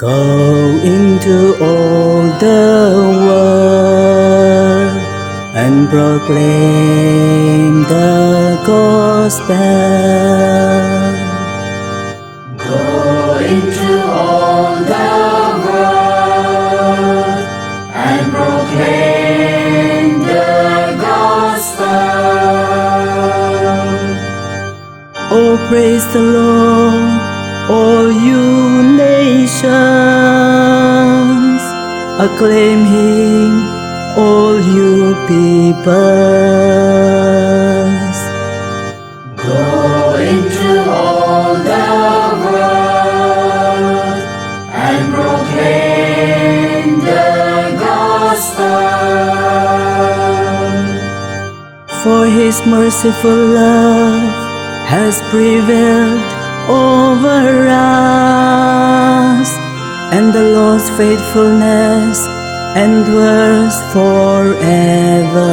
Go into all the world and proclaim the gospel. Go into all the world and proclaim the gospel. Oh, praise the Lord, all you nations, acclaim Him, all you peoples. Go into all the world and proclaim the gospel. For His merciful love has prevailed over us, and the Lord's faithfulness endures forever.